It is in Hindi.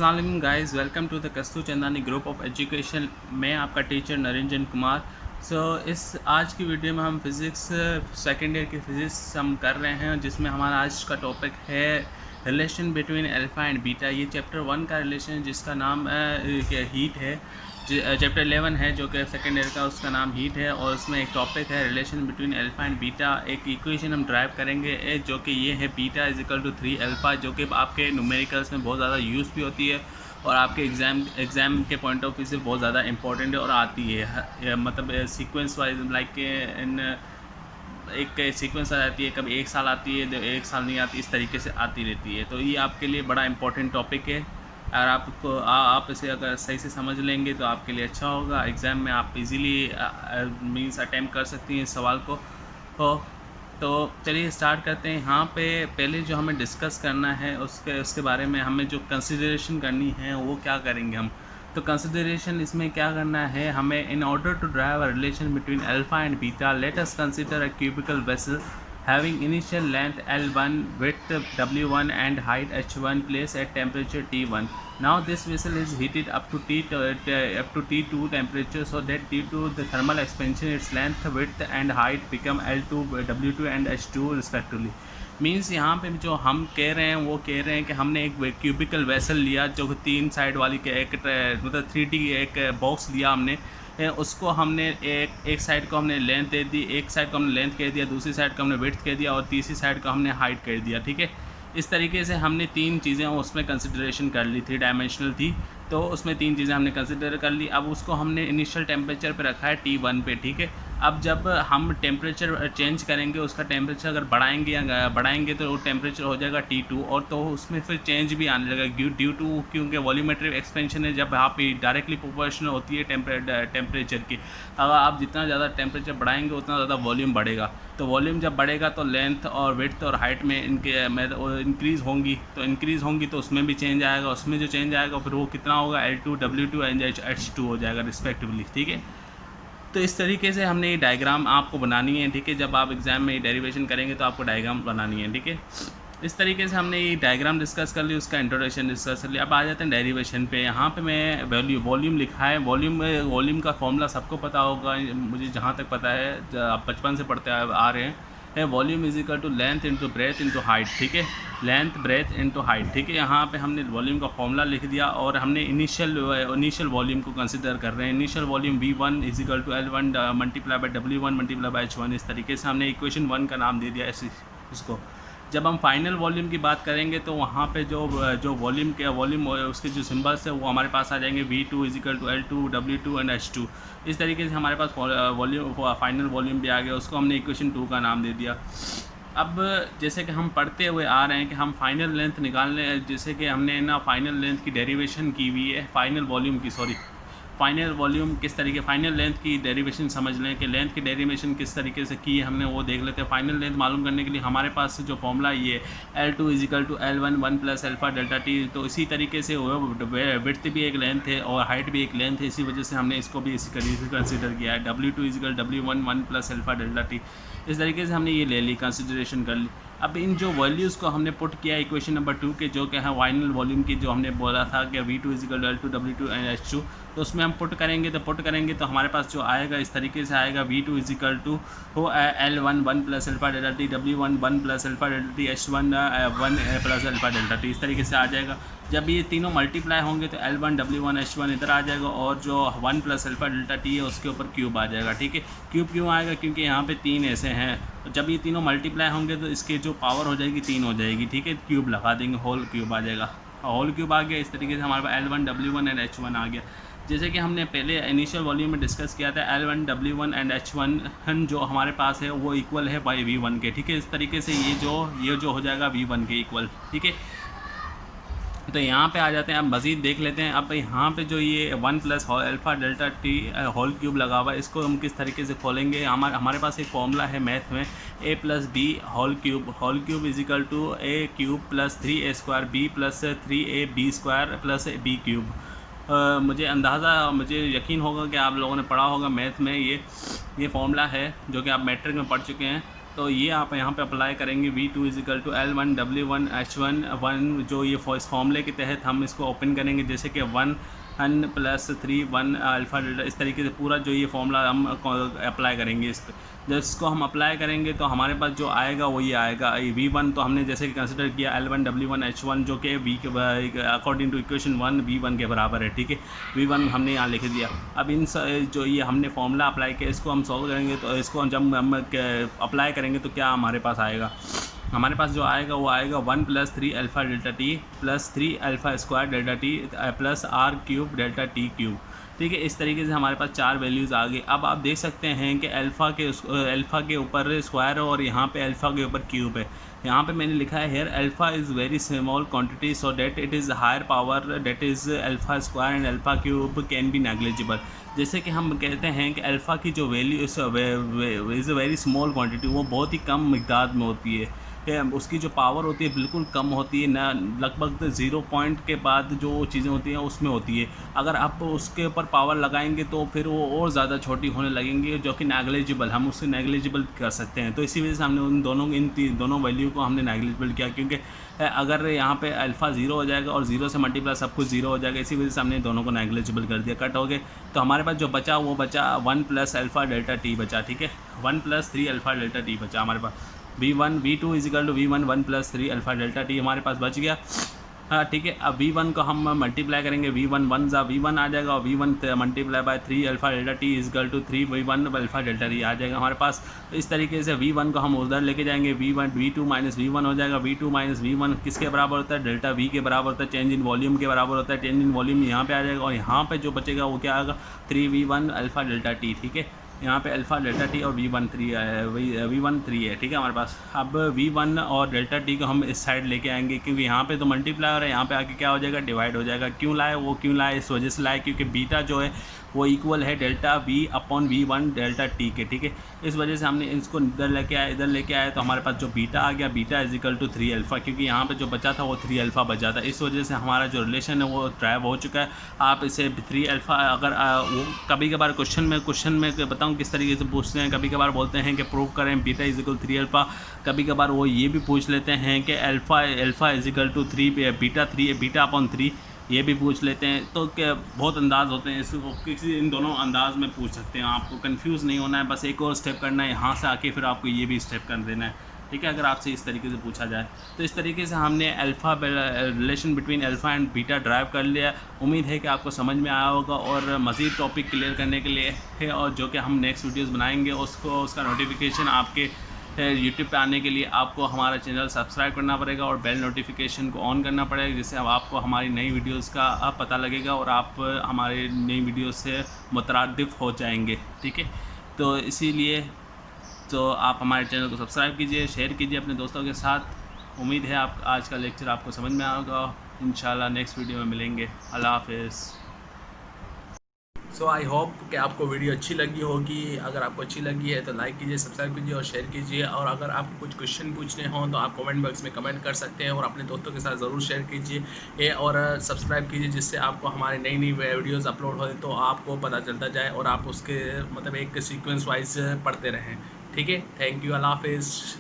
अस्सलाम वालेकुम guys, welcome to the Kastur Chandani group of education. मैं आपका टीचर नरेंजन कुमार। इस आज की वीडियो में हम फिज़िक्स सेकेंड ईयर की फ़िज़िक्स हम कर रहे हैं, जिसमें हमारा आज का टॉपिक है relation between alpha and beta. ये चैप्टर 1 का रिलेशन है जिसका नाम हीट है। चैप्टर 11 है जो कि सेकेंड ईयर का, उसका नाम हीट है और उसमें एक टॉपिक है relation between alpha and beta. एक इक्वेशन हम ड्राइव करेंगे जो कि ये है beta is equal to 3 alpha, जो कि आपके न्यूमेरिकल्स में बहुत ज़्यादा यूज़ भी होती है और आपके एग्ज़ाम के पॉइंट ऑफ व्यू से बहुत ज़्यादा इंपॉर्टेंट है और आती है। मतलब सीक्वेंस वाइज लाइक इन एक सीक्वेंस आ जाती है, कभी एक साल आती है, एक साल नहीं आती, इस तरीके से आती रहती है। तो ये आपके लिए बड़ा इंपॉर्टेंट टॉपिक है। अगर आपको आप इसे अगर सही से समझ लेंगे तो आपके लिए अच्छा होगा। एग्ज़ाम में आप इजीली मींस अटैम्प्ट कर सकती हैं इस सवाल को। तो चलिए स्टार्ट करते हैं। यहाँ पे पहले जो हमें डिस्कस करना है उसके बारे में हमें जो कंसिडरेशन करनी है वो क्या करेंगे हम। तो कंसिडरेशन इसमें क्या करना है हमें, in order to derive a relation between alpha and beta, let us consider a cubical vessel having initial length L1, width W1 and height H1, placed at temperature T1. Now this vessel is heated up to T2 temperature, so that due to the thermal expansion its length, width and height become L2, W2 and H2 respectively. Means यहाँ पे जो हम कह रहे हैं वो कह रहे हैं कि हमने एक क्यूबिकल वेसल लिया जो 3 साइड वाली के एक मतलब 3D एक बॉक्स लिया हमने। उसको हमने एक साइड को हमने लेंथ दे दी, एक साइड को हमने लेंथ कह दिया, दूसरी साइड को हमने विड्थ कह दिया और तीसरी साइड को हमने हाइट कह दिया। ठीक है, इस तरीके से हमने 3 चीज़ें उसमें कंसिडरेशन कर ली। 3 डायमेंशनल थी तो उसमें 3 चीज़ें हमने कंसिडर कर ली। अब उसको हमने इनिशियल टेम्परेचर पे रखा है T1 पे। ठीक है, अब जब हम टेम्परेचर चेंज करेंगे, उसका टेम्परेचर अगर बढ़ाएंगे तो वो टेम्परेचर हो जाएगा T2 और तो उसमें फिर चेंज भी आने लगेगा ड्यू टू, क्योंकि वॉल्यूमेट्रिक एक्सपेंशन है जब आप डायरेक्टली प्रोपोर्शनल होती है टेम्परेचर की। अगर आप जितना ज़्यादा टेम्परेचर बढ़ाएंगे उतना ज़्यादा वॉल्यूम बढ़ेगा। तो वॉल्यूम जब बढ़ेगा तो लेंथ और विड्थ और हाइट में इनके इंक्रीज़ होंगी तो उसमें भी चेंज आएगा। उसमें जो चेंज आएगा फिर वो कितना होगा, L2, W2 एंड H2 हो जाएगा रिस्पेक्टिवली। ठीक है, तो इस तरीके से हमने ये डायग्राम आपको बनानी है। ठीक है, जब आप एग्ज़ाम में डेरिवेशन करेंगे तो आपको डायग्राम बनानी है। ठीक है, इस तरीके से हमने ये डायग्राम डिस्कस कर ली, उसका इंट्रोडक्शन डिस्कस कर लिया। अब आ जाते हैं डेरिवेशन पे। यहाँ पे मैं वॉल्यूम लिखा है। वॉल्यूम का फॉर्मूला सबको पता होगा, मुझे जहाँ तक पता है, आप बचपन से पढ़ते आ रहे हैं। Volume is equal to length into breadth into height. ठीक है, लेंथ ब्रेथ इंटू हाइट। ठीक है, यहाँ पे हमने वॉल्यूम का फॉर्मूला लिख दिया और हमने इनिशियल वॉल्यूम को कंसिडर कर रहे हैं। Initial volume V1 is equal to L1 multiply by W1 multiply by H1। इस तरीके से हमने इक्वेशन 1 का नाम दे दिया इसको। जब हम फाइनल वॉल्यूम की बात करेंगे तो वहाँ पे जो वॉल्यूम उसके जो सिंबल्स है वो हमारे पास आ जाएंगे। V2 is equal to L2, W2 and H2। इस तरीके से हमारे पास फाइनल वॉल्यूम भी आ गया, उसको हमने इक्वेशन 2 का नाम दे दिया। अब जैसे कि हम पढ़ते हुए आ रहे हैं कि हम फाइनल लेंथ निकालने, जैसे कि हमने ना फाइनल लेंथ की डेरिवेशन की हुई है, फाइनल वॉल्यूम किस तरीके, फाइनल लेंथ की डेरिवेशन समझ लें कि लेंथ की डेरिवेशन किस तरीके से की है हमने, वो देख लेते हैं। फाइनल लेंथ मालूम करने के लिए हमारे पास जो फॉर्मूला ये L2 is equal to L1 1 plus alpha delta T. तो इसी तरीके से विड्थ भी एक लेंथ है और हाइट भी एक लेंथ है, इसी वजह से हमने इसको भी इसी तरीके से कंसिडर किया है। W2 is equal W1 1 plus alpha delta T. इस तरीके से हमने ये ले ली, कंसिडरेशन कर ली। अब इन जो वैल्यूज़ को हमने पुट किया इक्वेशन नंबर 2 के, जो कि है फाइनल वॉल्यूम की, जो हमने बोला था कि V2 is equal to L2, W2 and H2, तो उसमें हम पुट करेंगे तो हमारे पास जो आएगा इस तरीके से आएगा। V2 is equal to L1 1 plus alpha delta T, W1 1 plus alpha delta T, H1 1 plus alpha delta T. इस तरीके से आ जाएगा। जब ये तीनों मल्टीप्लाई होंगे तो L1 W1 H1 इधर आ जाएगा और जो 1 प्लस अल्फा डेल्टा टी है उसके ऊपर क्यूब आ जाएगा। ठीक है, क्यूब क्यों आएगा, क्योंकि यहाँ पे 3 ऐसे हैं, तो जब ये तीनों मल्टीप्लाई होंगे तो इसके जो पावर हो जाएगी 3 हो जाएगी। ठीक है, क्यूब लगा देंगे, होल क्यूब आ जाएगा। होल क्यूब आ गया। इस तरीके से हमारे पास L1 W1 एंड H1 आ गया। जैसे कि हमने पहले इनिशियल वॉल्यूम में डिस्कस किया था, L1 W1 एंड H1 जो हमारे पास है वो इक्वल है बाई V1 के। ठीक है, इस तरीके से ये जो हो जाएगा V1 के इक्वल। ठीक है, तो यहाँ पे आ जाते हैं। अब मज़ीद देख लेते हैं। अब यहाँ पे जो ये 1 plus alpha delta T whole cube लगा हुआ है, इसको हम किस तरीके से खोलेंगे। हमारे पास एक फॉर्मूला है मैथ में, A plus B whole cube is equal to A cube plus 3A square B plus 3AB square plus B cube. मुझे यकीन होगा कि आप लोगों ने पढ़ा होगा मैथ में, ये फॉर्मूला है जो कि आप मैट्रिक में पढ़ चुके हैं। तो ये आप यहाँ पे अप्लाई करेंगे V2 is equal to L1 W1 H1 1, जो ये इस फॉर्मूले के तहत हम इसको ओपन करेंगे, जैसे कि 1 प्लस 3 1 अल्फ़ा डेल्टा, इस तरीके से पूरा जो ये फॉर्मूला हम अप्लाई करेंगे इस पर। जब इसको हम अप्लाई करेंगे तो हमारे पास जो आएगा वो ये आएगा। V1 तो हमने जैसे कि कंसिडर किया L1 W1 H1, जो कि V के अकॉर्डिंग टू इक्वेशन 1 V1 के बराबर है, ठीक है। V1 हमने यहाँ लिख दिया। अब इन जो ये हमने फॉर्मूला अप्लाई किया इसको हम सॉल्व करेंगे, तो इसको जब हम अप्लाई करेंगे तो क्या हमारे पास आएगा, हमारे पास जो आएगा वो आएगा 1 plus 3 alpha delta T plus 3 alpha square delta T plus R cube delta T cube, ठीक है। इस तरीके से हमारे पास 4 वैल्यूज़ आ गई। अब आप देख सकते हैं कि अल्फ़ा के ऊपर स्क्वायर है और यहाँ पे अल्फ़ा के ऊपर क्यूब है। यहाँ पे मैंने लिखा है here alpha is very small quantity so that it is higher power that is alpha square and alpha cube can be negligible. जैसे कि हम कहते हैं कि अल्फ़ा की जो value is a very small quantity, वो बहुत ही कम मिक़दार में होती है, उसकी जो पावर होती है बिल्कुल कम होती है ना, लगभग 0 पॉइंट के बाद जो चीज़ें होती हैं उसमें होती है। अगर आप उसके ऊपर पावर लगाएंगे तो फिर वो और ज़्यादा छोटी होने लगेंगी, जो कि नेग्लिजिबल, हम उससे नेग्लिजिबल कर सकते हैं। तो इसी वजह से हमने उन दोनों वैल्यू को हमने नेग्लिजिबल किया, क्योंकि अगर यहाँ पे अल्फ़ा 0 हो जाएगा और 0 से मल्टीप्लाई सब कुछ 0 हो जाएगा, इसी वजह से हमने दोनों को नेग्लिजिबल कर दिया, कट हो गए। तो हमारे पास जो बचा वो बचा 1 प्लस अल्फ़ा डेल्टा टी बचा, ठीक है। 1 प्लस 3 अल्फ़ा डेल्टा टी बचा हमारे पास। V2 is equal to V1 1 plus 3 alpha delta T हमारे पास बच गया, हाँ ठीक है। अब V1 को हम मल्टीप्लाई करेंगे, V1 1 आ जाएगा और V1 multiply by 3 alpha delta T equal to 3 V1 alpha delta T आ जाएगा हमारे पास। इस तरीके से V1 को हम उधर लेके जाएंगे, V2 माइनस V1 हो जाएगा। V2 माइनस V1 किसके बराबर होता है, डेल्टा V के बराबर होता है, चेंज इन वॉल्यूम के बराबर होता है। चेंज इन वॉल्यूम यहाँ पे आ जाएगा और यहाँ पे जो बचेगा वो क्या आएगा, 3V1 अल्फ़ा डेल्टा टी, ठीक है। यहाँ पे अल्फ़ा डेल्टा टी और V1 3 है, ठीक है हमारे पास। अब V1 और डेल्टा टी को हम इस साइड लेके आएंगे, क्योंकि यहाँ पे तो मल्टीप्लाई हो रहा है, यहाँ पे आके क्या हो जाएगा, डिवाइड हो जाएगा। क्यों लाए इस वजह से लाए क्योंकि बीटा जो है वो इक्वल है delta V upon V1 delta T के, ठीक है। इस वजह से हमने इसको इधर लेके आए तो हमारे पास जो बीटा आ गया, बीटा इजिकल टू 3 अल्फ़ा, क्योंकि यहाँ पे जो बचा था वो 3 अल्फ़ा बचा था। इस वजह से हमारा जो रिलेशन है वो ड्राइव हो चुका है। आप इसे 3 अल्फ़ा अगर वो कभी कभार क्वेश्चन में बताऊँ किस तरीके से पूछते हैं, कभी कभार बोलते हैं कि प्रूव करें बीटा इजिकल 3 अल्फ़ा, कभी कभार वो ये भी पूछ लेते हैं कि alpha is equal to 3 beta upon 3, ये भी पूछ लेते हैं। तो क्या बहुत अंदाज़ होते हैं, इसको किसी इन दोनों अंदाज़ में पूछ सकते हैं। आपको कंफ्यूज नहीं होना है, बस एक और स्टेप करना है, यहाँ से आके फिर आपको ये भी स्टेप कर देना है, ठीक है। अगर आपसे इस तरीके से पूछा जाए तो इस तरीके से हमने relation between alpha and beta drive कर लिया। उम्मीद है कि आपको समझ में आया होगा और मज़ीद टॉपिक क्लियर करने के लिए है, और जो कि हम नेक्स्ट वीडियोज़ बनाएंगे उसका नोटिफिकेशन आपके यूट्यूब पे आने के लिए आपको हमारा चैनल सब्सक्राइब करना पड़ेगा और बेल नोटिफिकेशन को ऑन करना पड़ेगा, जिससे अब आपको हमारी नई वीडियोस का पता लगेगा और आप हमारे नई वीडियोस से मुतरादिफ हो जाएंगे, ठीक है। तो इसीलिए तो आप हमारे चैनल को सब्सक्राइब कीजिए, शेयर कीजिए अपने दोस्तों के साथ। उम्मीद है आप आज का लेक्चर आपको समझ में आएगा। इंशाल्लाह नेक्स्ट वीडियो में मिलेंगे। अल्लाह हाफ़िज़। सो आई होप कि आपको वीडियो अच्छी लगी होगी। अगर आपको अच्छी लगी है तो लाइक कीजिए, सब्सक्राइब कीजिए और शेयर कीजिए। और अगर आपको कुछ क्वेश्चन पूछने हों तो आप कमेंट बॉक्स में कमेंट कर सकते हैं और अपने दोस्तों के साथ ज़रूर शेयर कीजिए और सब्सक्राइब कीजिए, जिससे आपको हमारी नई वीडियोज़ अपलोड हो तो आपको पता चलता जाए और आप उसके मतलब एक सीक्वेंस वाइज पढ़ते रहें, ठीक है। थैंक यू, अल्लाह हाफ़िज़।